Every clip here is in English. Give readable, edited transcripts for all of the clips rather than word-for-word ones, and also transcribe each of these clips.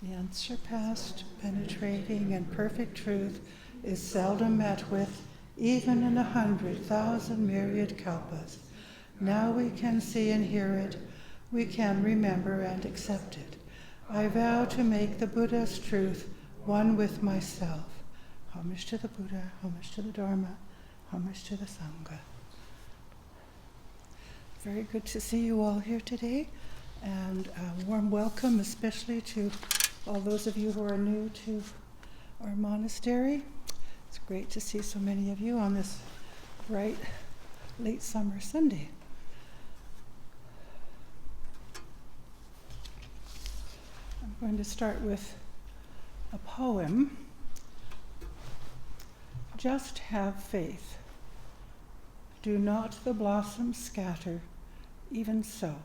The unsurpassed, penetrating, and perfect truth is seldom met with, even in 100,000 myriad kalpas. Now we can see and hear it, we can remember and accept it. I vow to make the Buddha's truth one with myself. Homage to the Buddha, homage to the Dharma, homage to the Sangha. Very good to see you all here today, and a warm welcome especially to all those of you who are new to our monastery. It's great to see so many of you on this bright late summer Sunday. I'm going to start with a poem. Just have faith. Do not the blossoms scatter, even so.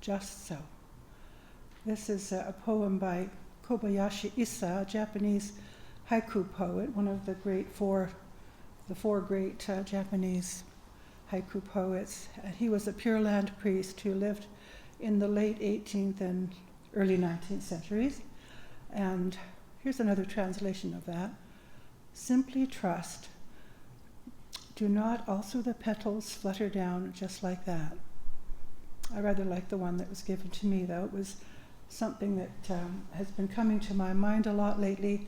Just so. This is a poem by Kobayashi Issa, a Japanese haiku poet, one of the four great Japanese haiku poets. He was a Pure Land priest who lived in the late 18th and early 19th centuries. And here's another translation of that. Simply trust. Do not also the petals flutter down just like that. I rather like the one that was given to me, though. It was something that has been coming to my mind a lot lately,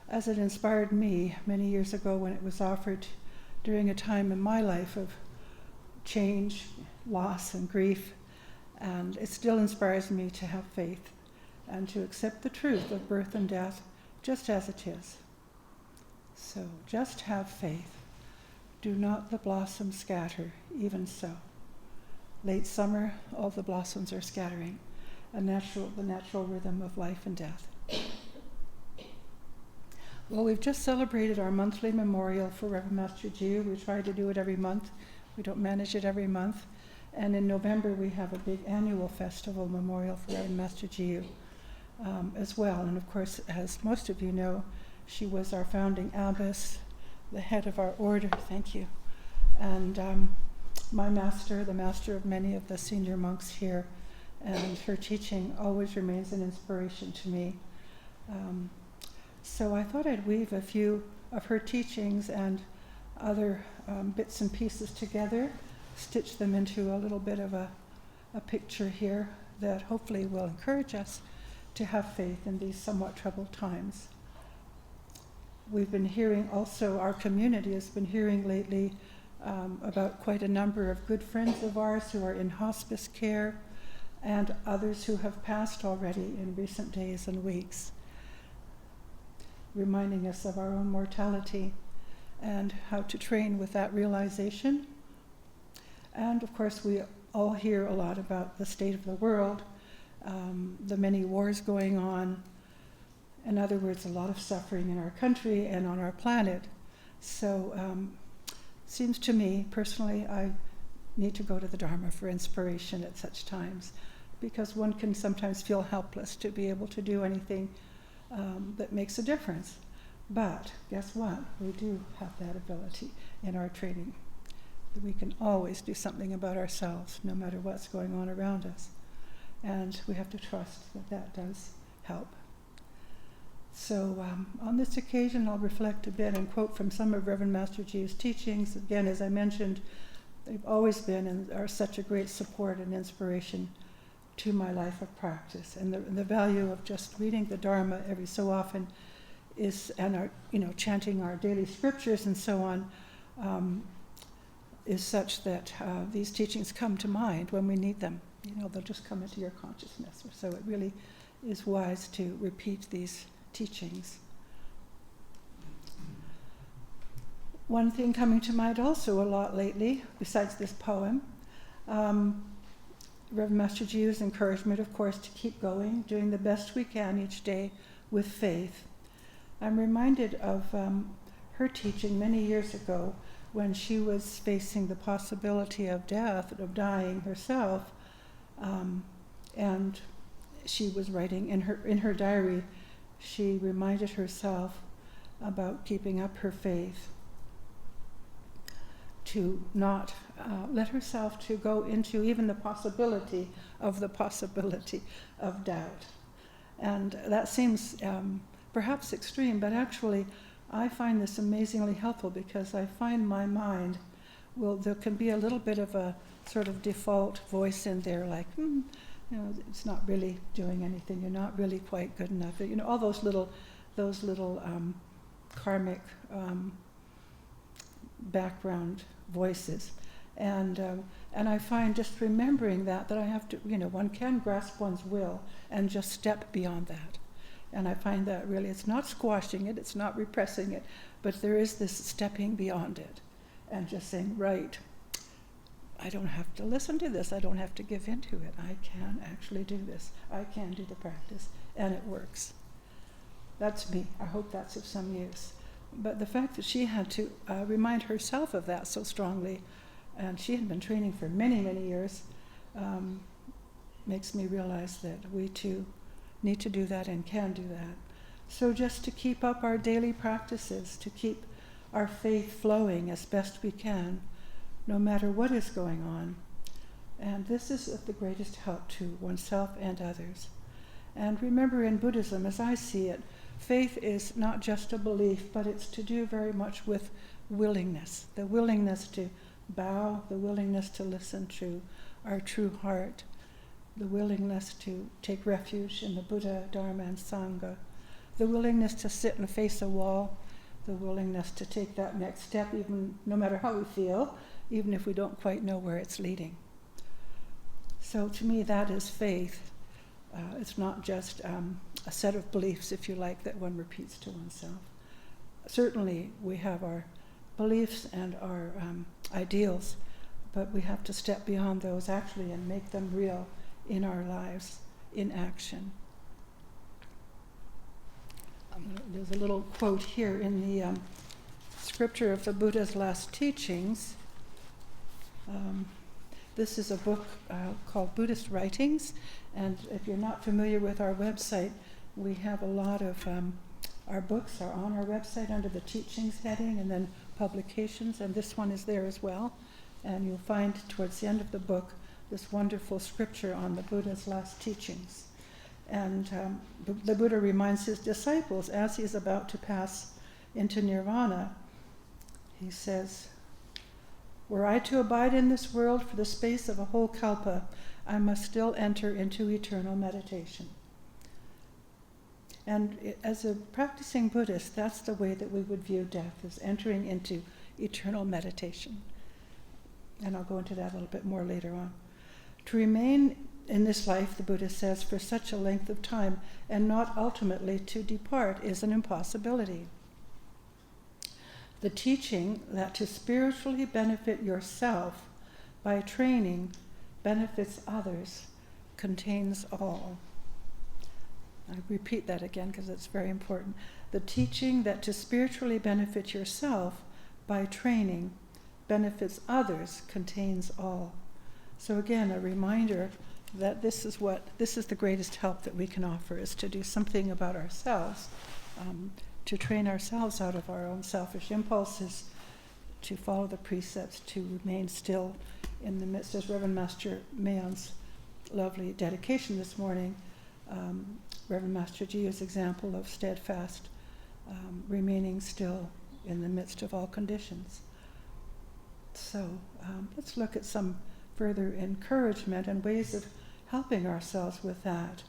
as it inspired me many years ago when it was offered during a time in my life of change, loss, and grief. And it still inspires me to have faith and to accept the truth of birth and death just as it is. So just have faith. Do not the blossoms scatter, even so. Late summer, all the blossoms are scattering, the natural rhythm of life and death. Well, we've just celebrated our monthly memorial for Reverend Master Jiyu. We try to do it every month. We don't manage it every month. And in November, we have a big annual festival memorial for Reverend Master Jiyu as well. And of course, as most of you know, she was our founding abbess, the head of our order. Thank you. And my master, the master of many of the senior monks here, and her teaching always remains an inspiration to me. So I thought I'd weave a few of her teachings and other bits and pieces together, stitch them into a little bit of a picture here that hopefully will encourage us to have faith in these somewhat troubled times. We've been hearing also, our community has been hearing lately about quite a number of good friends of ours who are in hospice care and others who have passed already in recent days and weeks, reminding us of our own mortality and how to train with that realization. And of course, we all hear a lot about the state of the world, the many wars going on. In other words, a lot of suffering in our country and on our planet. So seems to me, personally, I need to go to the Dharma for inspiration at such times, because one can sometimes feel helpless to be able to do anything that makes a difference. But guess what? We do have that ability in our training. We can always do something about ourselves, no matter what's going on around us. And we have to trust that that does help. So on this occasion, I'll reflect a bit and quote from some of Reverend Master Jiyu's teachings. Again, as I mentioned, they've always been and are such a great support and inspiration to my life of practice. And the value of just reading the Dharma every so often is, and our, chanting our daily scriptures and so on, is such that these teachings come to mind when we need them. They'll just come into your consciousness. So it really is wise to repeat these teachings. One thing coming to mind also a lot lately, besides this poem, Reverend Master Jiyu's encouragement, of course, to keep going, doing the best we can each day with faith. I'm reminded of her teaching many years ago when she was facing the possibility of death, of dying herself, and she was writing in her diary. She reminded herself about keeping up her faith, to not let herself to go into even the possibility of doubt. And that seems perhaps extreme, but actually I find this amazingly helpful, because I find my mind, there can be a little bit of a sort of default voice in there, like, it's not really doing anything, you're not really quite good enough. All those little karmic background voices. And I find just remembering that I have to, one can grasp one's will and just step beyond that. And I find that really, it's not squashing it, it's not repressing it, but there is this stepping beyond it and just saying, right, I don't have to listen to this, I don't have to give into it, I can actually do this, I can do the practice, and it works. That's me. I hope that's of some use. But the fact that she had to remind herself of that so strongly, and she had been training for many, many years, makes me realize that we too need to do that and can do that. So just to keep up our daily practices, to keep our faith flowing as best we can, no matter what is going on. And this is of the greatest help to oneself and others. And remember, in Buddhism, as I see it, faith is not just a belief, but it's to do very much with willingness. The willingness to bow, the willingness to listen to our true heart, the willingness to take refuge in the Buddha, Dharma, and Sangha, the willingness to sit and face a wall, the willingness to take that next step, even no matter how we feel, even if we don't quite know where it's leading. So to me, that is faith. It's not just a set of beliefs, if you like, that one repeats to oneself. Certainly we have our beliefs and our ideals, but we have to step beyond those actually and make them real in our lives, in action. There's a little quote here in the scripture of the Buddha's last teachings. This is a book called Buddhist Writings, and if you're not familiar with our website, we have a lot of our books are on our website under the teachings heading, and then publications, and this one is there as well. And you'll find towards the end of the book this wonderful scripture on the Buddha's last teachings. And the Buddha reminds his disciples, as he's about to pass into nirvana, he says, "Were I to abide in this world for the space of a whole kalpa, I must still enter into eternal meditation." And as a practicing Buddhist, that's the way that we would view death, as entering into eternal meditation. And I'll go into that a little bit more later on. To remain in this life, the Buddha says, for such a length of time and not ultimately to depart is an impossibility. The teaching that to spiritually benefit yourself by training benefits others contains all. I repeat that again because it's very important. The teaching that to spiritually benefit yourself by training benefits others contains all. So again, a reminder that this is the greatest help that we can offer, is to do something about ourselves, to train ourselves out of our own selfish impulses, to follow the precepts, to remain still in the midst, as Reverend Master Mayon's lovely dedication this morning, Reverend Master Jiyu's example of steadfast, remaining still in the midst of all conditions. So let's look at some further encouragement and ways of helping ourselves with that.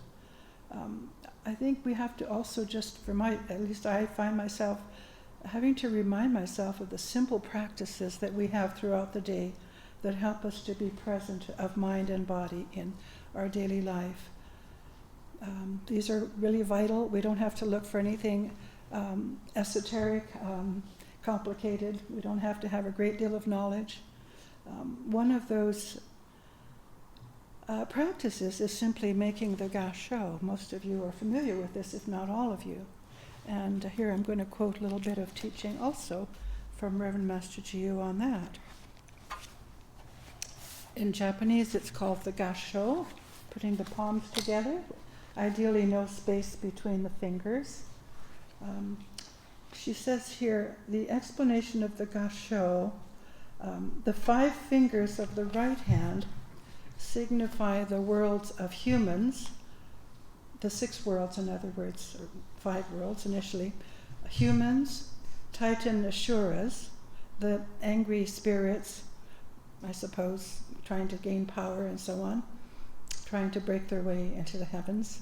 I think we have to also just, at least I find myself having to remind myself of the simple practices that we have throughout the day that help us to be present of mind and body in our daily life. These are really vital. We don't have to look for anything esoteric, complicated. We don't have to have a great deal of knowledge. One of those practices is simply making the gasho. Most of you are familiar with this, if not all of you. And here I'm going to quote a little bit of teaching also from Reverend Master Jiyu on that. In Japanese, it's called the gasho, putting the palms together, ideally no space between the fingers. She says here, the explanation of the gasho The 5 fingers of the right hand signify the worlds of humans, the 6 worlds, in other words, or 5 worlds initially. Humans, Titan Asuras, the angry spirits, I suppose, trying to gain power and so on, trying to break their way into the heavens.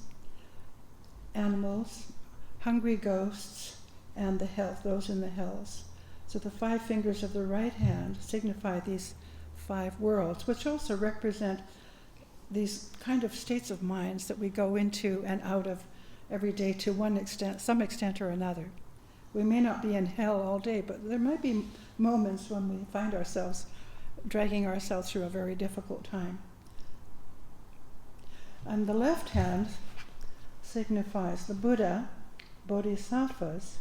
Animals, hungry ghosts, and the hell, those in the hells. So the 5 fingers of the right hand signify these 5 worlds, which also represent these kind of states of minds that we go into and out of every day to one extent, some extent or another. We may not be in hell all day, but there might be moments when we find ourselves dragging ourselves through a very difficult time. And the left hand signifies the Buddha, bodhisattvas,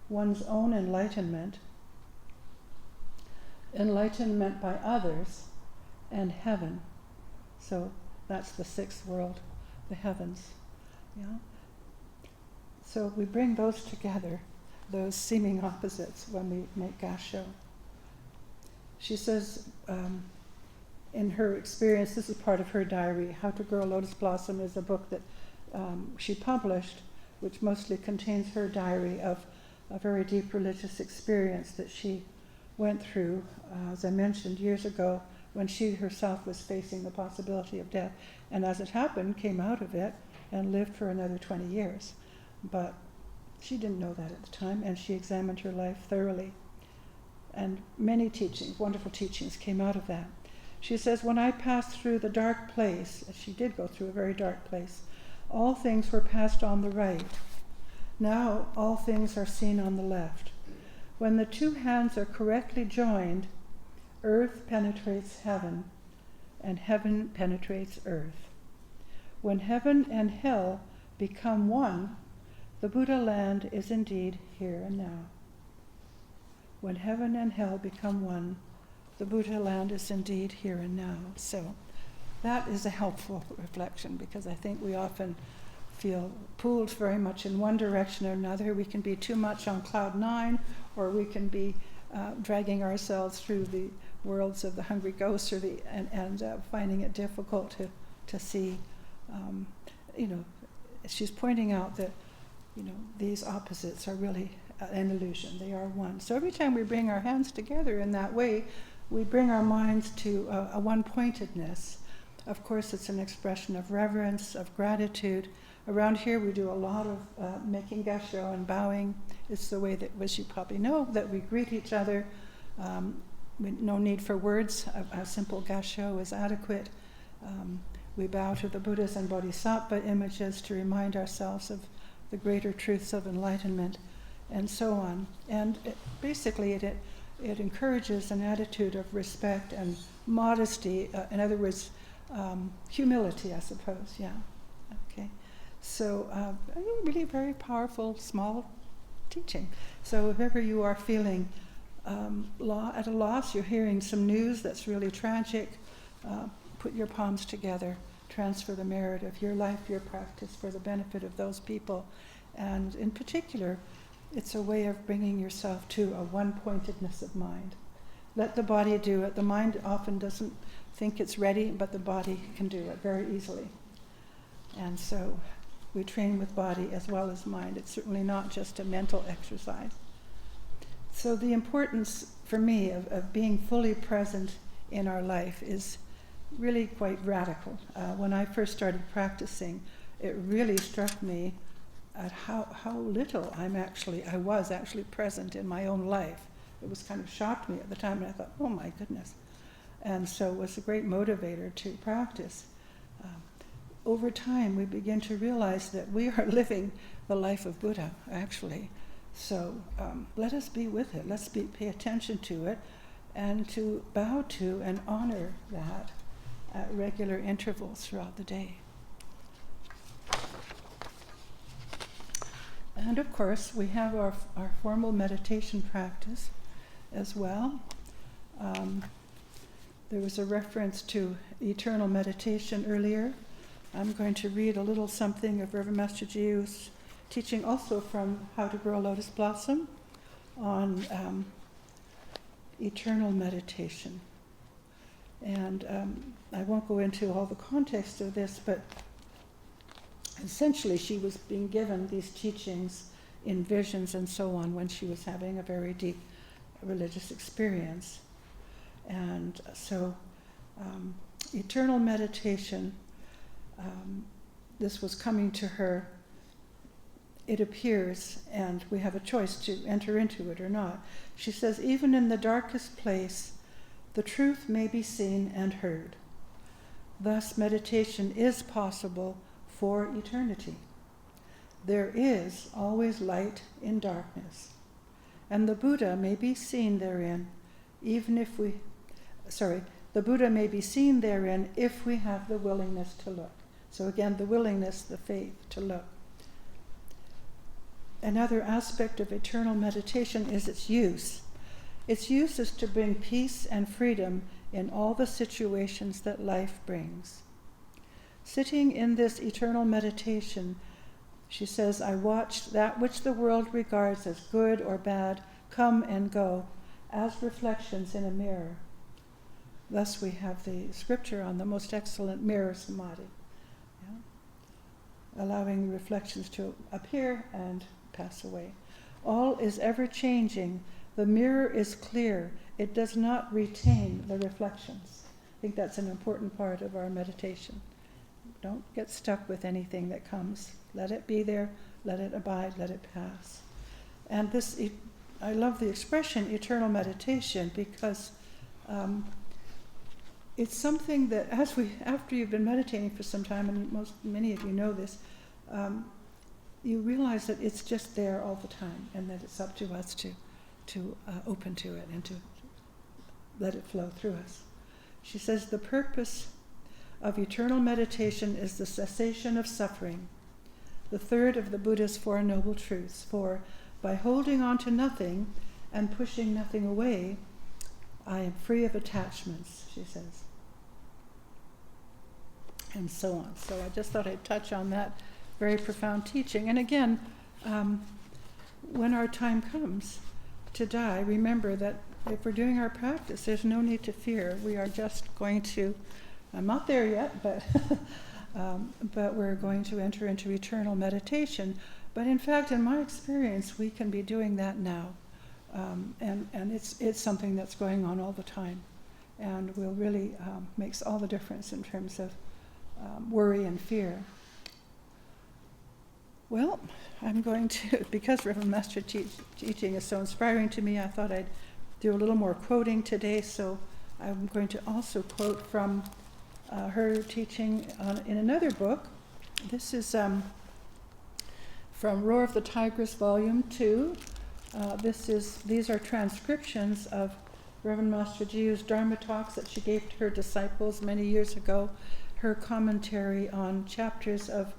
one's own enlightenment, enlightenment by others, and heaven. So that's the 6th world, the heavens. Yeah. So we bring those together, those seeming opposites, when we make gasho. She says, in her experience, this is part of her diary, How to Grow a Lotus Blossom is a book that she published, which mostly contains her diary of a very deep religious experience that she went through, as I mentioned, years ago, when she herself was facing the possibility of death, and as it happened, came out of it and lived for another 20 years. But she didn't know that at the time, and she examined her life thoroughly. And many teachings, wonderful teachings, came out of that. She says, when I passed through the dark place, she did go through a very dark place, all things were passed on the right. Now all things are seen on the left. When the 2 hands are correctly joined, earth penetrates heaven, and heaven penetrates earth. When heaven and hell become one, the Buddha land is indeed here and now. When heaven and hell become one, the Buddha land is indeed here and now. So that is a helpful reflection, because I think we often feel pulled very much in one direction or another. We can be too much on cloud 9, or we can be dragging ourselves through the worlds of the hungry ghosts, or and finding it difficult to see. She's pointing out that these opposites are really an illusion. They are one. So every time we bring our hands together in that way, we bring our minds to a one-pointedness. Of course, it's an expression of reverence, of gratitude. Around here, we do a lot of making gasho and bowing. It's the way that, as you probably know, that we greet each other. No need for words. A simple gasho is adequate. We bow to the Buddhas and Bodhisattva images to remind ourselves of the greater truths of enlightenment, and so on. And basically, it encourages an attitude of respect and modesty. In other words, humility, I suppose. Yeah. Okay. So, really very powerful, small teaching. So, if ever you are feeling at a loss, you're hearing some news that's really tragic, put your palms together, transfer the merit of your life, your practice for the benefit of those people. And in particular, it's a way of bringing yourself to a one-pointedness of mind. Let the body do it. The mind often doesn't think it's ready, but the body can do it very easily. And so we train with body as well as mind. It's certainly not just a mental exercise. So the importance for me of being fully present in our life is really quite radical. When I first started practicing, it really struck me at how little I was actually present in my own life. It was kind of shocked me at the time, and I thought, oh my goodness. And so it was a great motivator to practice. Over time, we begin to realize that we are living the life of Buddha, actually. So let us be with it. Let's pay attention to it, and to bow to and honor that at regular intervals throughout the day. And of course, we have our formal meditation practice as well. There was a reference to eternal meditation earlier. I'm going to read a little something of Reverend Master Jiyu's teaching, also from How to Grow a Lotus Blossom, on eternal meditation. And I won't go into all the context of this, but essentially she was being given these teachings in visions and so on when she was having a very deep religious experience. And so eternal meditation, this was coming to her, it appears, and we have a choice to enter into it or not. She says, even in the darkest place, the truth may be seen and heard. Thus, meditation is possible for eternity. There is always light in darkness, and the Buddha may be seen therein, the Buddha may be seen therein if we have the willingness to look. So again, the willingness, the faith to look. Another aspect of eternal meditation is its use. Its use is to bring peace and freedom in all the situations that life brings. Sitting in this eternal meditation, she says, I watched that which the world regards as good or bad come and go as reflections in a mirror. Thus we have the scripture on the most excellent mirror samadhi, allowing reflections to appear and pass away. All is ever changing. The mirror is clear. It does not retain the reflections. I think that's an important part of our meditation. Don't get stuck with anything that comes. Let it be there, let it abide, let it pass. And this, I love the expression eternal meditation because it's something that after you've been meditating for some time, and many of you know this, you realize that it's just there all the time, and that it's up to us to open to it and to let it flow through us. She says the purpose of eternal meditation is the cessation of suffering, the third of the Buddha's Four Noble Truths. For by holding on to nothing and pushing nothing away, I am free of attachments, she says. And so on. So I just thought I'd touch on that very profound teaching. And again, when our time comes to die, remember that if we're doing our practice, there's no need to fear. We are just going to, I'm not there yet, but we're going to enter into eternal meditation. But in fact, in my experience, we can be doing that now. And it's something that's going on all the time, and will really makes all the difference in terms of worry and fear. Well, I'm going to, because Reverend Master teaching is so inspiring to me, I thought I'd do a little more quoting today, so I'm going to also quote from her teaching in another book. This is from Roar of the Tigress, Volume 2. These are transcriptions of Reverend Master Jiyu's Dharma talks that she gave to her disciples many years ago, her commentary on chapters of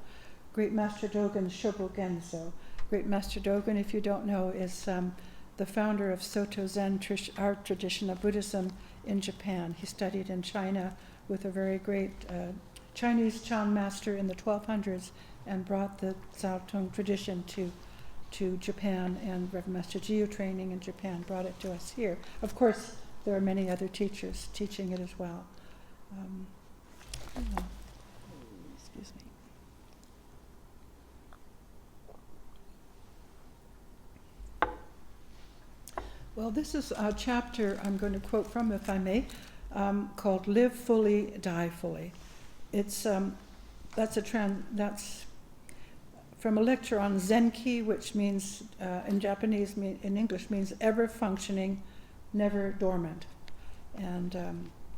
Great Master Dogen's Shobogenzo. Great Master Dogen, if you don't know, is the founder of Soto Zen, our tradition of Buddhism in Japan. He studied in China with a very great Chinese Chan master in the 1200s and brought the Zaotong tradition to Japan, and Reverend Master Jiyu training in Japan brought it to us here. Of course, there are many other teachers teaching it as well. Excuse me. Well, this is a chapter I'm going to quote from, if I may, called "Live Fully, Die Fully." It's that's from a lecture on Zenki, which means in Japanese, in English means ever functioning, never dormant, and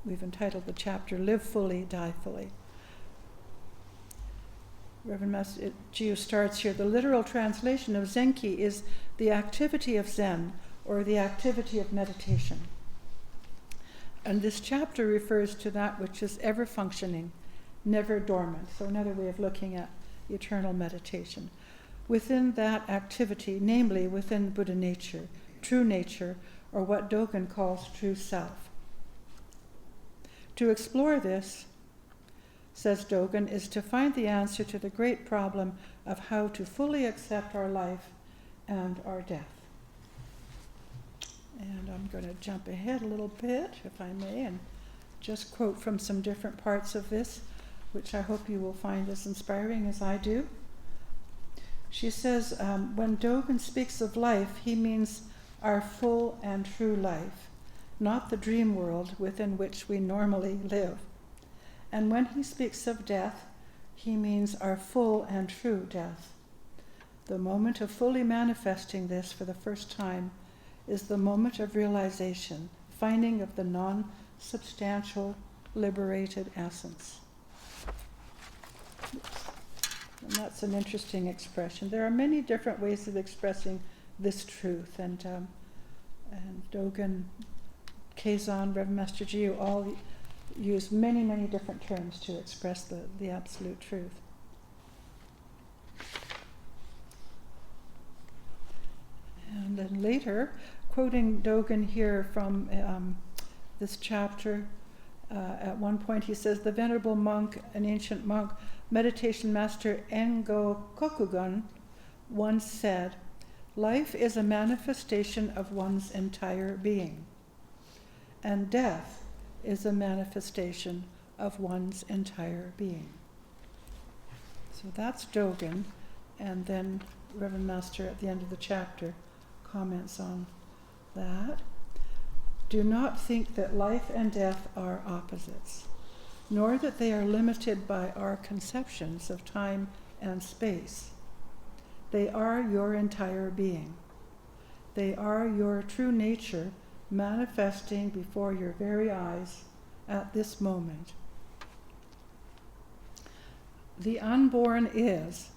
we've entitled the chapter "Live Fully, Die Fully." Reverend Master Jiyu starts here. The literal translation of Zenki is the activity of Zen, or the activity of meditation. And this chapter refers to that which is ever functioning, never dormant. So another way of looking at eternal meditation. Within that activity, namely within Buddha nature, or what Dogen calls true self. To explore this, says Dogen, is to find the answer to the great problem of how to fully accept our life and our death. And I'm going to jump ahead a little bit, if I may, and just quote from some different parts of this, which I hope you will find as inspiring as I do. She says, when Dogen speaks of life, he means our full and true life, not the dream world within which we normally live. And when he speaks of death, he means our full and true death. The moment of fully manifesting this for the first time is the moment of realization, finding of the non-substantial, liberated essence. And that's an interesting expression. There are many different ways of expressing this truth, and Dogen, Keizan, Reverend Master Jiyu all use many, many different terms to express the absolute truth. And then later, quoting Dogen here from this chapter, at one point he says, the venerable monk, an ancient monk, meditation master Engo Kokugun, once said, life is a manifestation of one's entire being, and death is a manifestation of one's entire being. So that's Dogen, and then Reverend Master at the end of the chapter comments on that. Do not think that life and death are opposites, nor that they are limited by our conceptions of time and space. They are your entire being. They are your true nature manifesting before your very eyes at this moment. The unborn is.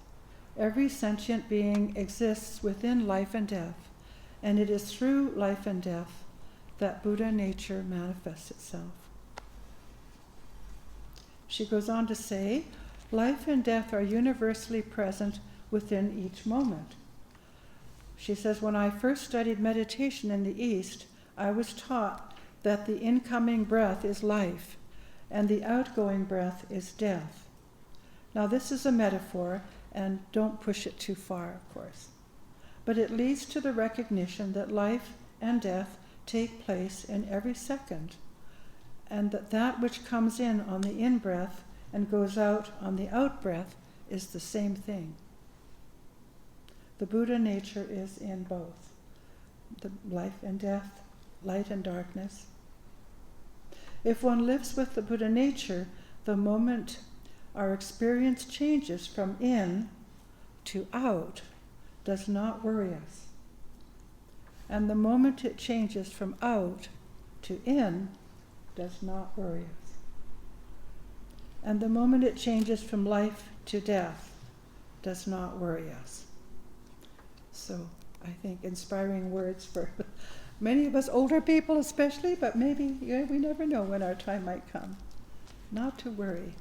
Every sentient being exists within life and death, and it is through life and death that Buddha nature manifests itself. She goes on to say, life and death are universally present within each moment. She says, when I first studied meditation in the East, I was taught that the incoming breath is life and the outgoing breath is death. Now this is a metaphor, and don't push it too far, of course. But it leads to the recognition that life and death take place in every second, and that which comes in on the in-breath and goes out on the out-breath is the same thing. The Buddha nature is in both, the life and death, light and darkness. If one lives with the Buddha nature, the moment our experience changes from in to out does not worry us. And the moment it changes from out to in does not worry us. And the moment it changes from life to death does not worry us. So I think inspiring words for many of us older people especially, but maybe we never know when our time might come. Not to worry.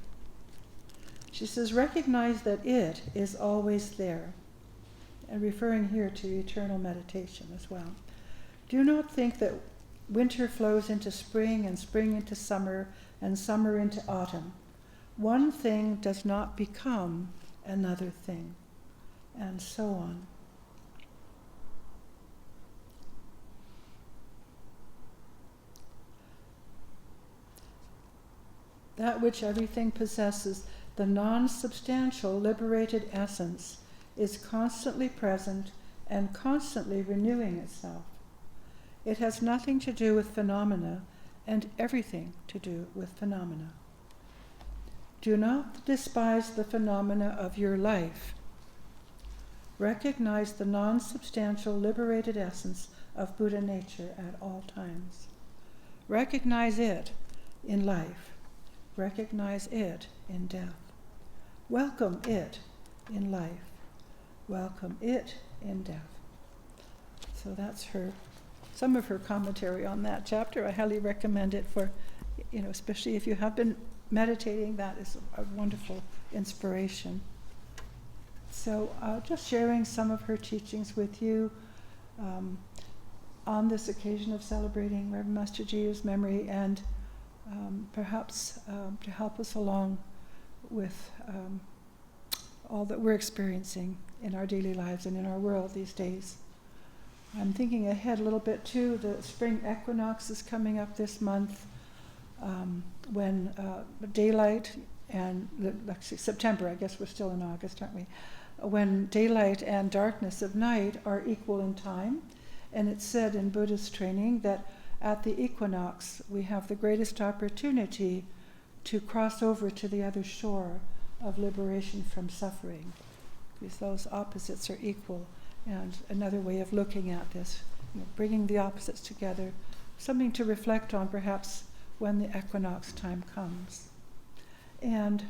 She says, recognize that it is always there. And referring here to eternal meditation as well. Do not think that winter flows into spring and spring into summer and summer into autumn. One thing does not become another thing, and so on. That which everything possesses, the non-substantial, liberated essence, is constantly present and constantly renewing itself. It has nothing to do with phenomena and everything to do with phenomena. Do not despise the phenomena of your life. Recognize the non-substantial, liberated essence of Buddha nature at all times. Recognize it in life. Recognize it in death. Welcome it in life. Welcome it in death. So that's some of her commentary on that chapter. I highly recommend it for, especially if you have been meditating, that is a wonderful inspiration. So just sharing some of her teachings with you on this occasion of celebrating Reverend Master Jiyu's memory, and perhaps to help us along with all that we're experiencing in our daily lives and in our world these days. I'm thinking ahead a little bit too. The spring equinox is coming up this month, when daylight and, actually September, I guess we're still in August, aren't we? When daylight and darkness of night are equal in time. And it's said in Buddhist training that at the equinox we have the greatest opportunity to cross over to the other shore of liberation from suffering, because those opposites are equal. And another way of looking at this, bringing the opposites together, something to reflect on perhaps when the equinox time comes. And,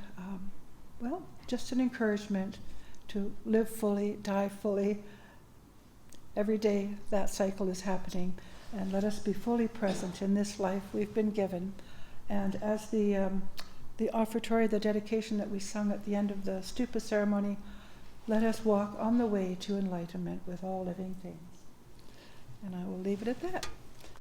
well, just an encouragement to live fully, die fully. Every day that cycle is happening, and let us be fully present in this life we've been given. And as the offertory, the dedication that we sung at the end of the stupa ceremony, let us walk on the way to enlightenment with all living things. And I will leave it at that.